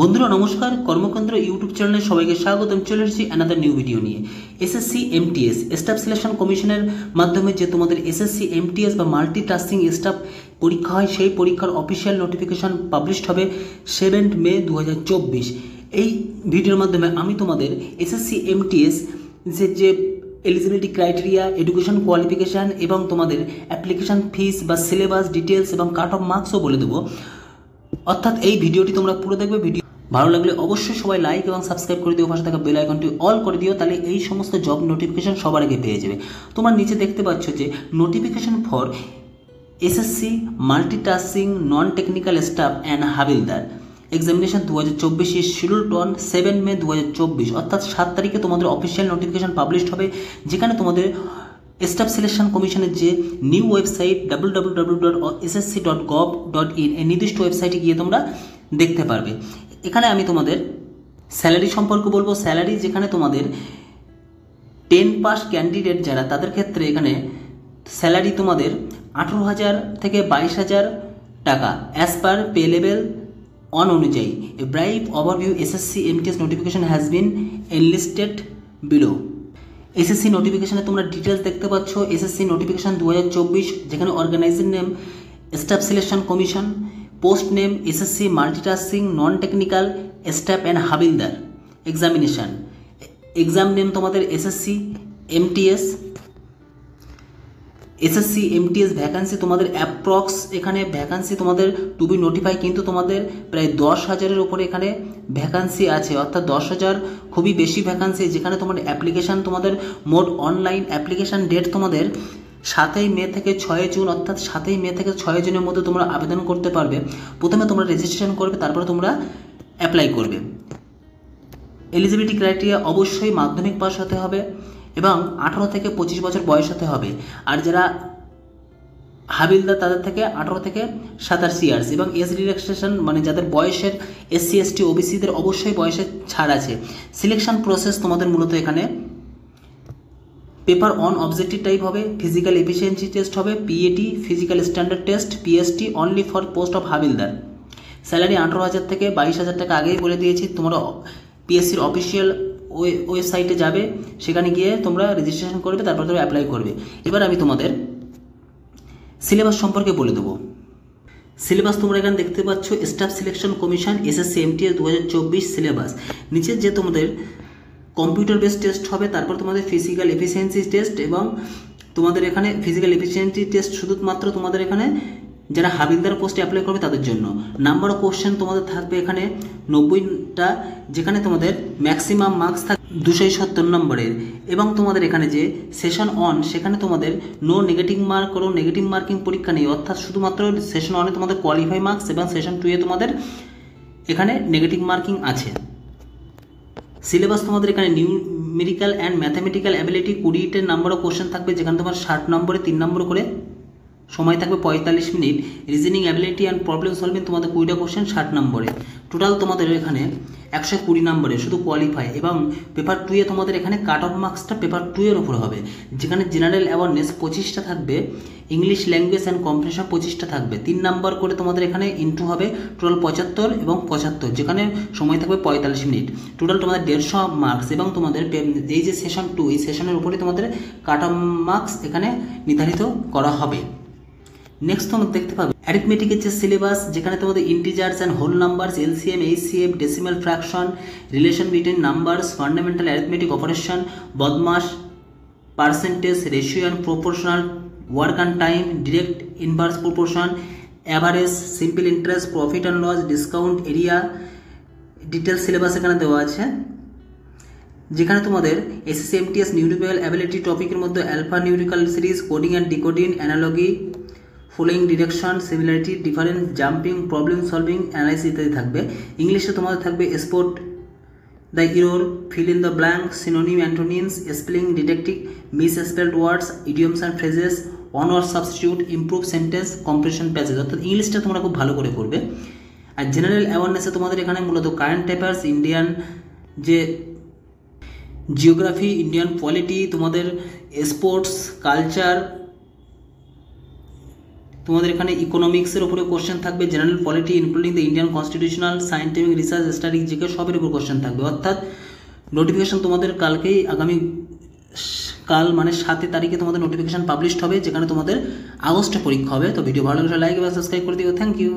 বন্ধুরা নমস্কার, কর্মকেন্দ্র ইউটিউব চ্যানেলে সবাইকে স্বাগতম। চলে এসেছি অ্যানাদার নিউ ভিডিও নিয়ে। এসএসসি এমটিএস স্টাফ সিলেকশন কমিশনের মাধ্যমে যে তোমাদের এসএসসি এমটিএস বা মাল্টিটাস্কিং স্টাফ পরীক্ষা হয়, সেই পরীক্ষার অফিসিয়াল নোটিফিকেশন পাবলিশড হবে 7 মে 2024। এই ভিডিওর মাধ্যমে আমি তোমাদের এসএসসি এমটিএস যে এলিজিবিলিটি ক্রাইটেরিয়া, এডুকেশন কোয়ালিফিকেশান এবং তোমাদের অ্যাপ্লিকেশান ফিস বা সিলেবাস ডিটেলস এবং কাট অফ মার্কসও বলে দেবো। অর্থাৎ এই ভিডিওটি তোমরা পুরো দেখবে। ভিডিও ভালো লাগলে অবশ্যই সবাই লাইক এবং সাবস্ক্রাইব করে দিও, পাশে থাকা বেল আইকনটি অল করে দিও, তাহলে এই সমস্ত জব নোটিফিকেশন সবার আগে পেয়ে যাবে। তোমরা নিচে দেখতে পাচ্ছ যে notification for SSC multitasking non technical staff and havildar examination 2024 is scheduled on 7 May 2024, অর্থাৎ 7 তারিখে তোমাদের অফিসিয়াল নোটিফিকেশন পাবলিশড হবে, যেখানে তোমাদের স্টাফ সিলেকশন কমিশনের যে নিউ ওয়েবসাইট www.ssc.gov.in এই নির্দিষ্ট ওয়েবসাইটে গিয়ে তোমরা দেখতে পারবে। এখানে আমি তোমাদের স্যালারি সম্পর্কে বলবো। স্যালারি যেখানে তোমাদের 10 পাস ক্যান্ডিডেট যারা, তাদের ক্ষেত্রে এখানে স্যালারি তোমাদের 18,000 থেকে 22,000 টাকা as per pay level on অনুযায়ী। A brief overview SSC MTS notification has been enlisted below. SSC নোটিফিকেশনে তোমরা ডিটেলস দেখতে পাচ্ছ। এসএসসি নোটিফিকেশন 2024, যেখানে organising name staff selection commission, post name SSC multitasking non technical staff and havildar examination, exam name তোমাদের SSC MTS. SSC MTS vacancy তোমাদের approx এখানে vacancy তোমাদের to be notify, কিন্তু তোমাদের প্রায় 10,000-এর উপরে এখানে ভ্যাকান্সি আছে, অর্থাৎ 10,000 খুবই বেশি ভ্যাকান্সি। যেখানে তোমাদের অ্যাপ্লিকেশান তোমাদের মোট অনলাইন অ্যাপ্লিকেশান ডেট তোমাদের 7 মে থেকে 6 জুন, অর্থাৎ 7 মে থেকে 6 জুনের মধ্যে তোমরা আবেদন করতে পারবে। প্রথমে তোমরা রেজিস্ট্রেশন করবে, তারপরে তোমরা অ্যাপ্লাই করবে। এলিজিবিলিটি ক্রাইটেরিয়া অবশ্যই মাধ্যমিক পাস হতে হবে এবং 18 থেকে 25 বছর বয়স হতে হবে। আর যারা হাবিলদার তাদের থেকে 18 থেকে 27 ইয়ার্স, এবং এজ রিল্যাক্সেশন মানে যাদের বয়সের এসসি এসটি ওবিসিদের অবশ্যই বয়সের ছাড় আছে। সিলেকশন প্রসেস তোমাদের মূলত এখানে পেপার অন অবজেক্টিভ টাইপ হবে, ফিজিক্যাল এফিসিয়েন্সি টেস্ট হবে, PAT physical standard test, PST only for post of havildar. Salary 18,000 থেকে 22,000 টাকা আগেই বলে দিয়েছি। তোমরা পিএসসির অফিসিয়াল ওয়েবসাইটে যাবে, সেখানে গিয়ে তোমরা রেজিস্ট্রেশন করবে, তারপর তোমরা অ্যাপ্লাই করবে। এবার আমি তোমাদের সিলেবাস সম্পর্কে বলে দেবো। সিলেবাস তোমরা এখানে দেখতে পাচ্ছ, staff selection commission SSC MTS 2024 syllabus. নিচে যে তোমাদের কম্পিউটার বেসড টেস্ট হবে, তারপর তোমাদের ফিজিক্যাল এফিসিয়েন্সি টেস্ট, এবং তোমাদের এখানে ফিজিক্যাল এফিসিয়েন্সি টেস্ট শুধুমাত্র তোমাদের এখানে যারা হাবিলদার পোস্টে অ্যাপ্লাই করবে তাদের জন্য। নাম্বার অফ কোশ্চেন তোমাদের থাকবে এখানে 90টা, যেখানে তোমাদের ম্যাক্সিমাম মার্কস থাকবে 270 নম্বরের। এবং তোমাদের এখানে যে সেশন অন, সেখানে তোমাদের নো নেগেটিভ মার্ক কোনো নেগেটিভ মার্কিং পরীক্ষা নেই, অর্থাৎ শুধুমাত্র সেশন ওয়ানে তোমাদের কোয়ালিফাই মার্কস এবং সেশন 2-এ তোমাদের এখানে নেগেটিভ মার্কিং আছে। সিলেবাস তোমাদের এখানে নিউমেরিক্যাল অ্যান্ড ম্যাথামেটিক্যাল অ্যাবিলিটি 20টা নাম্বার অফ কোশ্চেন থাকবে, যেখানে তোমার 60 নম্বরে 3 নম্বর করে সময় থাকবে 45 minute. Reasoning ability and problem solving তোমাদের 20টা কোশ্চেন 60 নম্বরে। টোটাল তোমাদের এখানে 120 নম্বরে শুধু কোয়ালিফাই। এবং পেপার 2-এ তোমাদের এখানে কাট অফ মার্কসটা পেপার 2-এর ওপর হবে, যেখানে জেনারেল অ্যাওয়ারনেস 25টা থাকবে, ইংলিশ ল্যাঙ্গুয়েজ অ্যান্ড কম্প্রিহেনশন 25টা থাকবে। 3 নাম্বার করে তোমাদের এখানে ইনটু হবে, টোটাল 75 এবং 75, যেখানে সময় থাকবে 45 মিনিট। টোটাল তোমাদের 150 মার্কস। এবং তোমাদের এই যে সেশন 2, এই সেশনের উপরে তোমাদের কাট অফ মার্কস এখানে নির্ধারিত করা হবে। নেক্সট তোমরা দেখতে পাবে অ্যারিথমেটিকের যে সিলেবাস, যেখানে তোমাদের integers and whole numbers, LCM, HCF, decimal fraction, relation between numbers, fundamental arithmetic operation, BODMAS, percentage, ratio and proportional, work and time, direct inverse proportion, average, simple interest, profit and loss, discount, area, details syllabus এখানে দেওয়া আছে। যেখানে তোমাদের SSC MTS numerical ability টপিকের মধ্যে alpha numerical series, coding and decoding, analogy, following direction, similarity, difference, jumping, problem solving, analysis ইত্যাদি থাকবে। ইংলিশে তোমাদের থাকবে spot the error, fill in the blank, synonym, antonyms, spelling, detecting misspelled words, idioms and phrases, one word substitute, improve sentence, comprehension passage, অর্থাৎ ইংলিশটা তোমরা খুব ভালো করে করবে। আর জেনারেল অ্যাওয়ারনেসে তোমাদের এখানে মূলত কারেন্ট অ্যাফেয়ার্স, ইন্ডিয়ান যে জিওগ্রাফি, ইন্ডিয়ান পলিটি, তোমাদের স্পোর্টস, কালচার, তোমাদের এখানে ইকোনমিক্সের উপরে কোশ্চেন থাকবে, general polity including the Indian constitutional, scientific research, static, GK সবের উপর কোশ্চেন থাকবে। অর্থাৎ নোটিফিকেশন তোমাদের কালকেই কাল মানে 7 তারিখে তোমাদের নোটিফিকেশন পাবলিশড হবে, যেখানে তোমাদের আগস্টে পরীক্ষা হবে। তো ভিডিও ভালো লাগলে লাইক এবং সাবস্ক্রাইব করে দিও। Thank you.